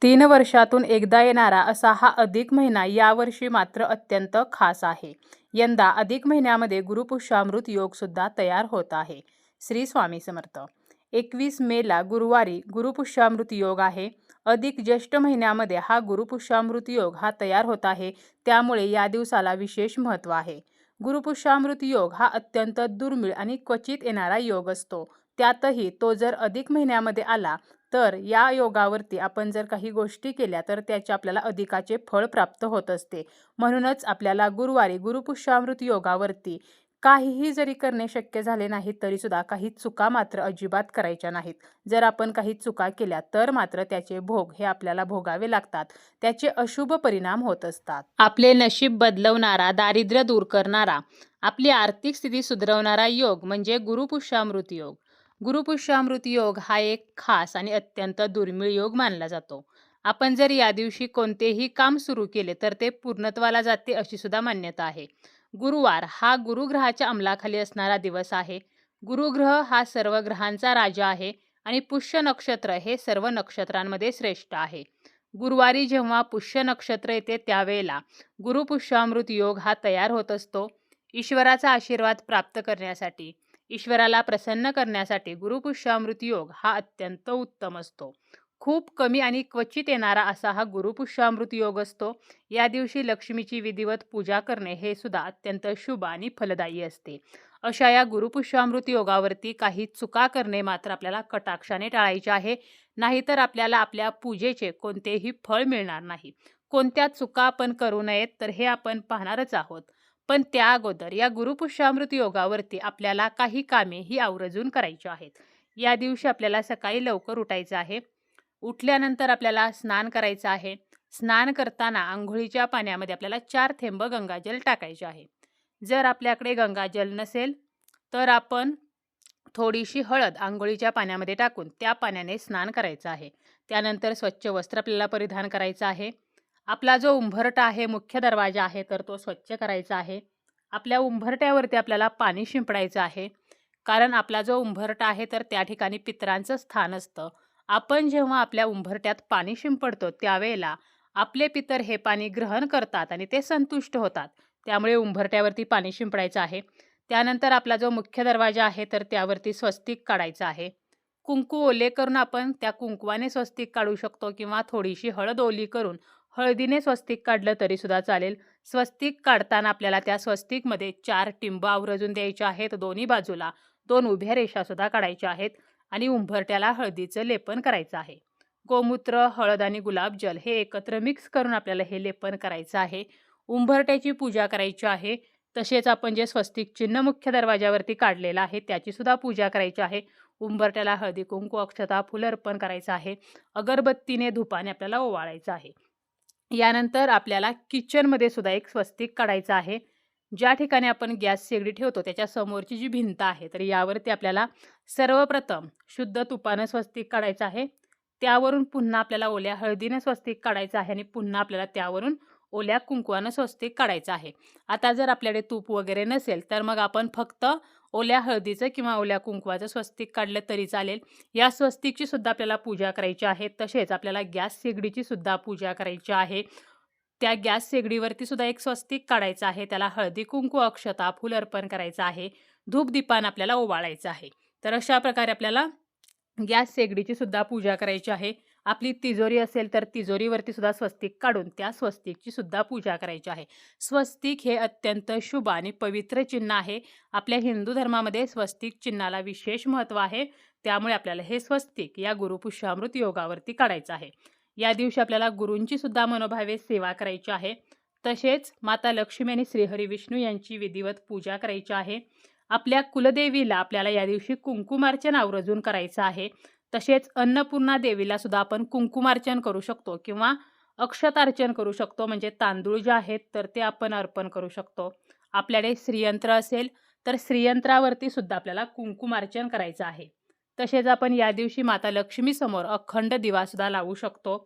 3 वर्षातून एकदा येणारा असा हा अधिक महिना यावर्षी मात्र अत्यंत खास आहे. यंदा अधिक महिन्यामध्ये गुरुपुष्यामृत योग सुद्धा तयार होत आहे. श्री स्वामी समर्थ. 21 मेला गुरुवारी गुरुपुष्यामृत योग आहे. अधिक ज्येष्ठ महिन्यामध्ये हा गुरुपुष्यामृत योग हा तयार होत आहे. त्यामुळे या दिवसाला विशेष महत्त्व आहे. गुरुपुष्यामृत योग हा अत्यंत दुर्मिळ आणि क्वचित येणारा योग असतो. त्यातही तो जर अधिक महिन्यामध्ये आला तर या योगावरती आपण जर काही गोष्टी केल्या तर त्याचे आपल्याला अधिकाचे फळ प्राप्त होत असते. म्हणूनच आपल्याला गुरुवारी गुरुपुष्यामृत योगावरती काहीही जरी करणे शक्य झाले नाही तरी सुद्धा काही चुका मात्र अजिबात करायच्या नाहीत. जर आपण काही चुका केल्या तर मात्र त्याचे भोग हे आपल्याला भोगावे लागतात. त्याचे अशुभ परिणाम होत असतात. आपले नशीब बदलवणारा, दारिद्र्य दूर करणारा, आपली आर्थिक स्थिती सुधारवणारा योग म्हणजे गुरुपुष्यामृत योग. गुरुपुष्यामृत योग हा एक खास आणि अत्यंत दुर्मिळ योग मानला जातो. आपण जर या दिवशी कोणतेही काम सुरू केले तर ते पूर्णत्वाला जाते अशी सुद्धा मान्यता आहे. गुरुवार हा गुरुग्रहाच्या अंमलाखाली असणारा दिवस आहे. गुरुग्रह हा सर्व ग्रहांचा राजा आहे आणि पुष्य नक्षत्र हे सर्व नक्षत्रांमध्ये श्रेष्ठ आहे. गुरुवारी जेव्हा पुष्य नक्षत्र येते त्यावेळेला गुरुपुष्यामृत योग हा तयार होत असतो. ईश्वराचा आशीर्वाद प्राप्त करण्यासाठी, ईश्वराला प्रसन्न करण्यासाठी गुरुपुष्यामृत योग हा अत्यंत उत्तम असतो. खूप कमी आणि क्वचित येणारा असा हा गुरुपुष्यामृत योग असतो. या दिवशी लक्ष्मीची विधिवत पूजा करणे हे सुद्धा अत्यंत शुभ आणि फलदायी असते. अशा या गुरुपुष्यामृत योगावरती काही चुका करणे मात्र आपल्याला कटाक्षाने टाळायचे आहे. नाहीतर आपल्याला आपल्या पूजेचे कोणतेही फळ मिळणार नाही. कोणत्या चुका आपण करू नयेत तर हे आपण पाहणारच आहोत. पण त्या अगोदर या गुरुपुष्यामृत योगावरती आपल्याला काही कामे ही आवर्जून करायची आहेत. या दिवशी आपल्याला सकाळी लवकर उठायचं आहे. उठल्यानंतर आपल्याला स्नान करायचं आहे. स्नान करताना अंघोळीच्या पाण्यामध्ये आपल्याला 4 थेंब गंगाजल टाकायचे आहे. जर आपल्याकडे गंगाजल नसेल तर आपण थोडीशी हळद अंघोळीच्या पाण्यामध्ये टाकून त्या पाण्याने स्नान करायचं आहे. त्यानंतर स्वच्छ वस्त्र आपल्याला परिधान करायचं आहे. आपला जो उंबरठा आहे, मुख्य दरवाजा आहे तर तो स्वच्छ करायचा आहे. आपल्या उंबरठ्यावरती आपल्याला पाणी शिंपडायचं आहे. कारण आपला जो उंबरठा आहे तर त्या ठिकाणी पितरांचं स्थान असतं. आपण जेव्हा आपल्या उंबरठ्यात पाणी शिंपडतो त्यावेळेला आपले पितर हे पाणी ग्रहण करतात आणि ते संतुष्ट होतात. त्यामुळे उंबरठ्यावरती पाणी शिंपडायचं आहे. त्यानंतर आपला जो मुख्य दरवाजा आहे तर त्यावरती स्वस्तिक काढायचं आहे. कुंकू ओले करून आपण त्या कुंकवाने स्वस्तिक काढू शकतो किंवा थोडीशी हळद ओली करून हळदीने स्वस्तिक काढलं तरी सुद्धा चालेल. स्वस्तिक काढताना आपल्याला त्या स्वस्तिकमध्ये 4 टिंब आवर्जून द्यायचे आहेत. दोन्ही बाजूला 2 उभ्या रेषा सुद्धा काढायच्या आहेत आणि उंबरट्याला हळदीचं लेपन करायचं आहे. गोमूत्र, हळद आणि गुलाबजल हे एकत्र मिक्स करून आपल्याला हे लेपन करायचं आहे. उंबरट्याची पूजा करायची आहे. तसेच आपण जे स्वस्तिक चिन्ह मुख्य दरवाजावरती काढलेलं आहे त्याची सुद्धा पूजा करायची आहे. उंबरट्याला हळदी कुंकू, अक्षता, फुलं अर्पण करायचं आहे. अगरबत्तीने, धुपाने आपल्याला ओवाळायचं आहे. यानंतर आपल्याला किचनमध्ये सुद्धा एक स्वस्तिक काढायचं आहे. ज्या ठिकाणी आपण गॅस शेगडी ठेवतो त्याच्या समोरची जी भिंत आहे तर यावरती आपल्याला सर्वप्रथम शुद्ध तुपानं स्वस्तिक काढायचं आहे. त्यावरून पुन्हा आपल्याला ओल्या हळदीनं स्वस्तिक काढायचं आहे आणि पुन्हा आपल्याला त्यावरून ओल्या कुंकवानं स्वस्तिक काढायचं आहे. आता जर आपल्याकडे तूप वगैरे नसेल तर मग आपण फक्त ओल्या हळदीचं किंवा ओल्या कुंकवाचं स्वस्तिक काढलं तरी चालेल. या स्वस्तिकची सुद्धा आपल्याला पूजा करायची आहे. तसेच आपल्याला गॅस शेगडीची सुद्धा पूजा करायची आहे. त्या गॅस शेगडीवरती सुद्धा एक स्वस्तिक काढायचं आहे. त्याला हळदी कुंकू, अक्षता, फुल अर्पण करायचं आहे. धूपदीपानं आपल्याला ओवाळायचं आहे. तर अशा प्रकारे आपल्याला गॅस शेगडीची सुद्धा पूजा करायची आहे. आपली तिजोरी असेल तर तिजोरीवरती सुद्धा स्वस्तिक काढून त्या स्वस्तिकची सुद्धा पूजा करायची आहे. स्वस्तिक हे अत्यंत शुभ आणि पवित्र चिन्ह आहे. आपल्या हिंदू धर्मामध्ये स्वस्तिक चिन्हाला विशेष महत्त्व आहे. त्यामुळे आपल्याला हे स्वस्तिक या गुरुपुष्यामृत योगावरती काढायचं आहे. या दिवशी आपल्याला गुरूंची सुद्धा मनोभावे सेवा करायची आहे. तसेच माता लक्ष्मी आणि श्रीहरी विष्णू यांची विधिवत पूजा करायची आहे. आपल्या कुलदेवीला आपल्याला या दिवशी कुंकुमार्चन आवर्जून करायचं आहे. तसेच अन्नपूर्णा देवीला सुद्धा आपण कुंकुमार्चन करू शकतो किंवा अक्षतार्चन करू शकतो. म्हणजे तांदूळ जे आहेत तर ते आपण अर्पण करू शकतो. आपल्याकडे श्रीयंत्र असेल तर श्रीयंत्रावरती सुद्धा आपल्याला कुंकुमार्चन करायचं आहे. तसेच आपण या दिवशी माता लक्ष्मी समोर अखंड दिवा सुद्धा लावू शकतो.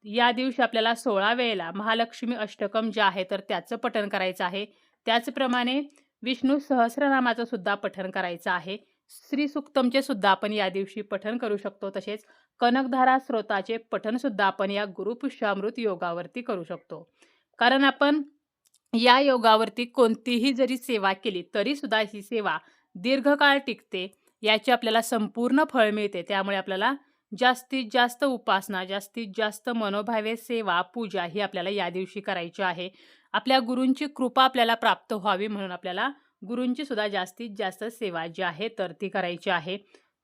या दिवशी आपल्याला 16 वेळेला महालक्ष्मी अष्टकम जे आहे तर त्याचं पठण करायचं आहे. त्याचप्रमाणे विष्णू सहस्रनामाचं सुद्धा पठण करायचं आहे. श्री सुक्तमचे सुद्धा आपण या दिवशी पठण करू शकतो. तसेच कनकधारा स्तोत्राचे पठण सुद्धा आपण या गुरुपुष्यामृत योगावरती करू शकतो. कारण आपण या योगावरती कोणतीही जरी सेवा केली तरी सुद्धा ही सेवा दीर्घकाळ टिकते. याची आपल्याला संपूर्ण फळ मिळते. त्यामुळे आपल्याला जास्तीत जास्त उपासना, जास्तीत जास्त मनोभावे सेवा, पूजा ही आपल्याला या दिवशी करायची आहे. आपल्या गुरूंची कृपा आपल्याला प्राप्त व्हावी म्हणून आपल्याला गुरूंची सुद्धा जास्तीत जास्त सेवा जी आहे तर ती करायची आहे.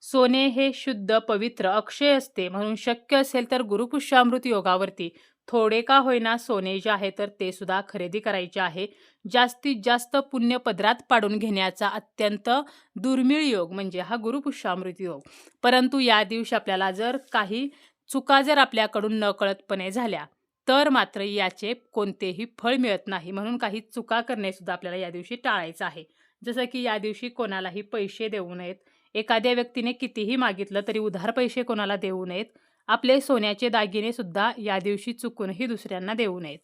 सोने हे शुद्ध, पवित्र, अक्षय असते म्हणून शक्य असेल तर गुरुपुष्यामृत योगावरती थोडे का होईना सोने जे आहे तर ते सुद्धा खरेदी करायचे आहे. जास्तीत जास्त पुण्य पदरात पाडून घेण्याचा अत्यंत दुर्मिळ योग म्हणजे हा गुरुपुष्यामृत योग. परंतु या दिवशी आपल्याला जर काही चुका जर आपल्याकडून नकळतपणे झाल्या तर मात्र याचे कोणतेही फळ मिळत नाही. म्हणून काही चुका करणे सुद्धा आपल्याला या दिवशी टाळायचं आहे. जसं की या दिवशी कोणालाही पैसे देऊ नयेत. एखाद्या व्यक्तीने कितीही मागितलं तरी उधार पैसे कोणाला देऊ नयेत. आपले सोन्याचे दागिने सुद्धा या दिवशी चुकूनही दुसऱ्यांना देऊ नयेत.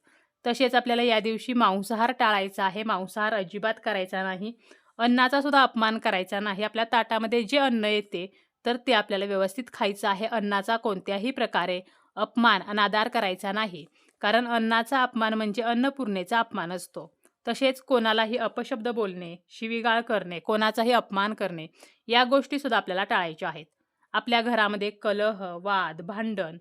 तसेच आपल्याला या दिवशी मांसाहार टाळायचा आहे. मांसाहार अजिबात करायचा नाही. अन्नाचा सुद्धा अपमान करायचा नाही. आपल्या ताटामध्ये जे अन्न येते तर ते आपल्याला व्यवस्थित खायचं आहे. अन्नाचा कोणत्याही प्रकारे अपमान, अनादर करायचा नाही. कारण अन्नाचा अपमान म्हणजे अन्नपूर्णेचा अपमान असतो. तसेच कोणालाही अपशब्द बोलणे, शिवीगाळ करणे, कोणाचाही अपमान करणे या गोष्टी सुद्धा आपल्याला टाळायच्या आहेत. आपल्या घरामध्ये कलह, वाद, भांडण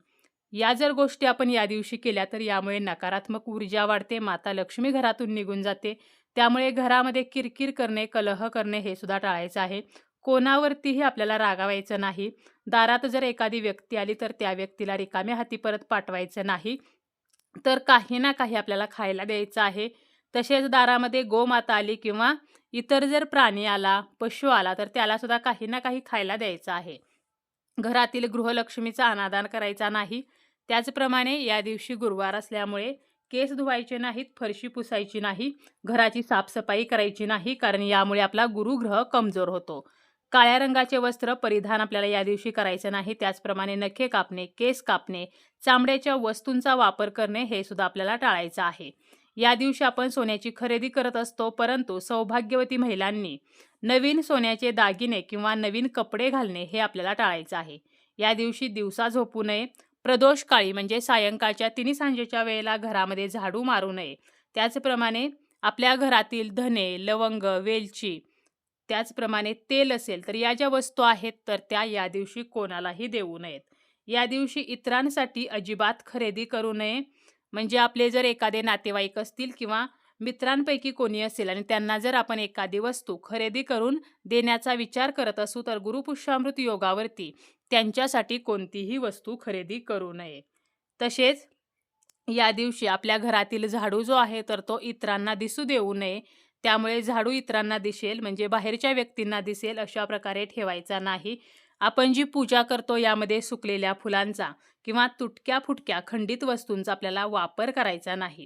या जर गोष्टी आपण या दिवशी केल्या तर यामुळे नकारात्मक ऊर्जा वाढते. माता लक्ष्मी घरातून निघून जाते. त्यामुळे घरामध्ये किरकिर करणे, कलह करणे हे सुद्धा टाळायचं आहे. कोणावरतीही आपल्याला रागावायचं नाही. दारात जर एखादी व्यक्ती आली तर त्या व्यक्तीला रिकाम्या हाती परत पाठवायचं नाही. तर काही ना काही आपल्याला खायला द्यायचं आहे. तसेच दारामध्ये गोमाता आली किंवा इतर जर प्राणी आला, पशु आला तर त्याला सुद्धा काही ना काही खायला द्यायचं आहे. घरातील गृहलक्ष्मीचा अनादान करायचा नाही. त्याचप्रमाणे या दिवशी गुरुवार असल्यामुळे केस धुवायचे नाहीत, फरशी पुसायची नाही, घराची साफसफाई करायची नाही, कारण यामुळे आपला गुरुग्रह कमजोर होतो. काळ्या रंगाचे वस्त्र परिधान आपल्याला या दिवशी करायचं नाही. त्याचप्रमाणे नखे कापणे, केस कापणे, चामड्याच्या वस्तूंचा वापर करणे हे सुद्धा आपल्याला टाळायचं आहे. या दिवशी आपण सोन्याची खरेदी करत असतो, परंतु सौभाग्यवती महिलांनी नवीन सोन्याचे दागिने किंवा नवीन कपडे घालणे हे आपल्याला टाळायचं आहे. या दिवशी दिवसा झोपू नये. प्रदोष काळी म्हणजे सायंकाळच्या 3 सांजेच्या वेळेला घरामध्ये झाडू मारू नये. त्याचप्रमाणे आपल्या घरातील धने, लवंग, वेलची, त्याचप्रमाणे तेल असेल तर या ज्या वस्तू आहेत तर त्या या दिवशी कोणालाही देऊ नयेत. या दिवशी इतरांसाठी अजिबात खरेदी करू नये. म्हणजे आपले जर एखादे नातेवाईक असतील किंवा मित्रांपैकी कोणी असेल आणि त्यांना जर आपण एखादी वस्तू खरेदी करून देण्याचा विचार करत असू तर गुरुपुष्यामृत योगावरती त्यांच्यासाठी कोणतीही वस्तू खरेदी करू नये. तसेच या दिवशी आपल्या घरातील झाडू जो आहे तर तो इतरांना दिसू देऊ नये. त्यामुळे झाडू इतरांना दिसेल म्हणजे बाहेरच्या व्यक्तींना दिसेल अशा प्रकारे ठेवायचा नाही. आपण जी पूजा करतो यामध्ये सुकलेल्या फुलांचा किंवा तुटक्या फुटक्या खंडित वस्तूंचा आपल्याला वापर करायचा नाही.